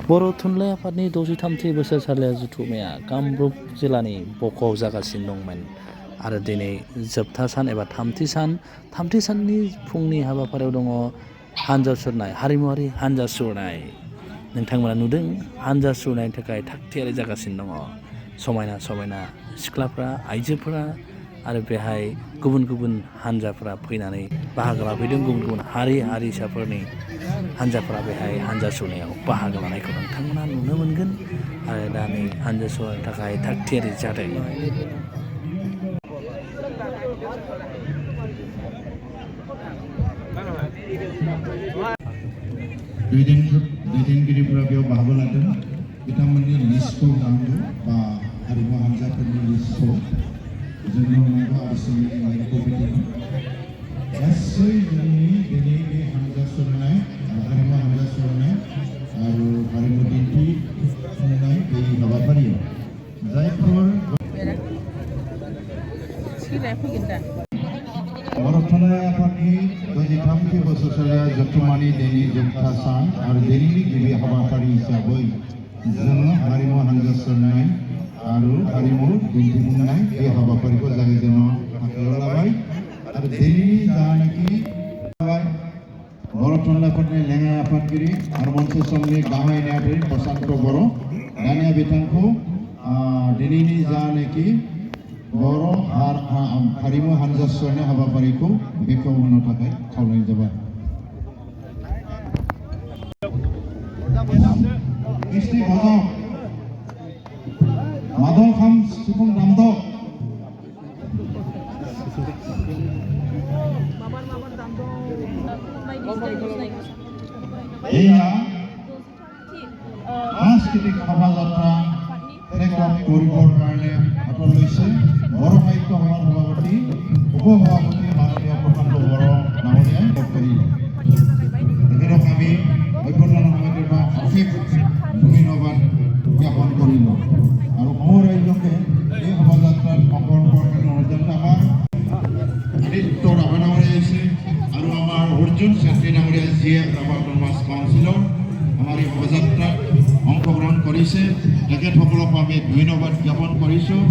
बर' थुनलाइ आफादनि 63थि बोसोरसालिया जथुम्माया कामरुप जिल्लानि बक'आव जागासिनो दंमोन आरो दिनै जोबथा सान एबा थामथि साननि फुंनि हाबाफारियाव दङ हानजा सुरनाय हारिमुवारि हानजा सुरनाय। नोंथांमोना नुदों हानजा सुरनायनि थाखाय थागथियारि जागासिनो दङ। समायना समायना सिख्लाफ्रा आइजोफोरा आरो बेहाय गुबुन गुबुन हानजाफ्रा फैनानै बाहागो लाफैदों। गुबुन गुबुन हारि हारिसाफोरनि हानजाफ्रा बेहाय हानजा सुरनायाव बाहागो लानायखौ नोंथांमोना नुनो मोनगोन आरो दा नै हानजा सुरनो थाखाय थागथियारि जादों। दैदेनगिरिफोरा बेयाव बाहागो लादों। बिथांमोननि लिस्टखौ नांगौ बा हारिमु हानजाफोरनि लिस्टखौ जोंनो नांगौ आरो जोंनि कमिटिनो गासै जोंनि दिनै बे हानजा सुरनाय हारिमु हानजा सुरनाय आरो हारिमु दिन्थिफुंनाय बे हाबाफारियाव जायफोर बर' थुनलाइ आफादनि 63थि बोसोरसालिया जथुम्मानि दिनै जोबथा सान आरो दिनैनि गिबि हाबाफारि हिसाबै जोङो हारिमु हानजा सुरनाय आरो हारिमु दिन्थिफुंनाय बे हाबाफारिखौ जागायजेननो आखायाव लाबाय आरो दिनैनि जानाखि बर' थुनलाइ आफादनि लेङाइ आफादगिरि आरो मोनसे समनि गाहाय नेहाथारि प्रसान्त बर' दानिया बिथांखौ दिनैनि जानाखि बर' हारिमु हानजा सुरनाय हाबाफारिखौ बेखेवहोनो थाखाय खावलायनाय जाबाय। कृष्टि भजक माधव खाम सिफुं दामदक এয়া সাংস্কৃতিক শোভাযাত্ৰা ৰেকৰ্ড কৰিবৰ কাৰণে হাতত লৈছে বড়ো সাহিত্য সভাৰ সভাপতি উপসভাপতি মাননীয় প্ৰশান্ত বড়ো ডাঙৰীয়াই কৰিলে। তেখেতক আমি অভ্যৰ্থনা সমিতিৰ পৰা অশেষ ধন্যবাদ জ্ঞাপন কৰিলোঁ আৰু সমূহ ৰাইজকে এই শোভাযাত্ৰাত অংশগ্ৰহণ অনুৰোধ আমাৰ আদিত্য ৰাভা ডাঙৰীয়া আহিছে আৰু আমাৰ অৰ্জুন চেত্ৰী ডাঙৰীয়া যিয়ে ৰাভা কৰ্মাছ কাউন্সিলৰ আমাৰ এই শোভাযাত্ৰাত অংশগ্ৰহণ কৰিছে তেখেতসকলক আমি ধন্যবাদ জ্ঞাপন কৰিছোঁ।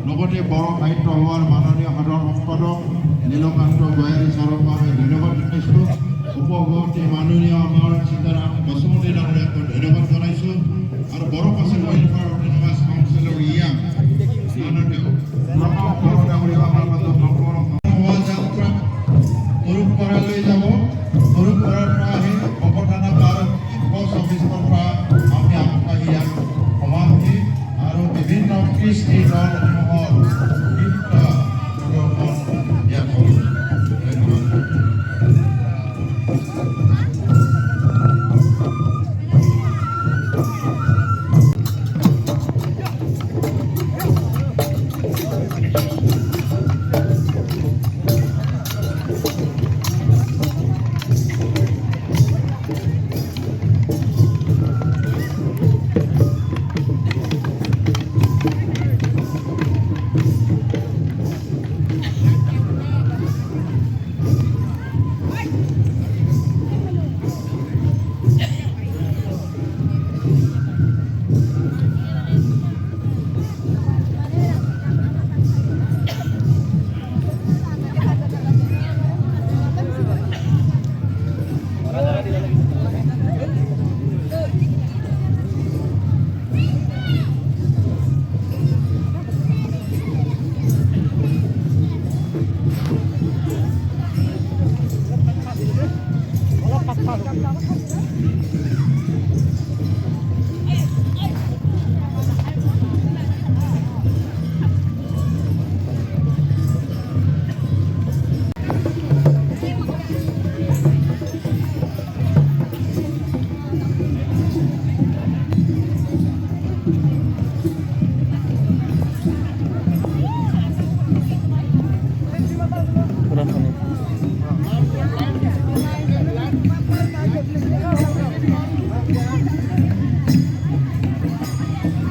লগতে বড়ো সাহিত্য সভাৰ মাননীয় সাধাৰণ সম্পাদক নীলকান্ত গোহাৰি ছাৰক আমি ধন্যবাদ জনাইছোঁ। উপসভাপতি মাননীয় আমাৰ সীতাৰাম বসুমতী ডাঙৰীয়াক ধন্যবাদ জনাইছোঁ আৰু বড়ো কাছাৰী ৱেলফেয়াৰ অট'নমাছ কাউন্সিলৰ ইয়াক মাননীয় ডাঙৰীয়া আমাৰ মাজত শোভাযাত্ৰা সৰুপৰালৈ যাব। সৰুপৰাৰ পৰা আহি ভকতানা পাৰ পোষ্ট অফিচৰ পৰা আমি আগবাঢ়ি ইয়াত সমাধি আৰু বিভিন্ন কৃষ্টি দলসমূহৰ নৃত্য প্ৰদৰ্শন ইয়াত হ'ব।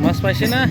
মাছ পাইছে না?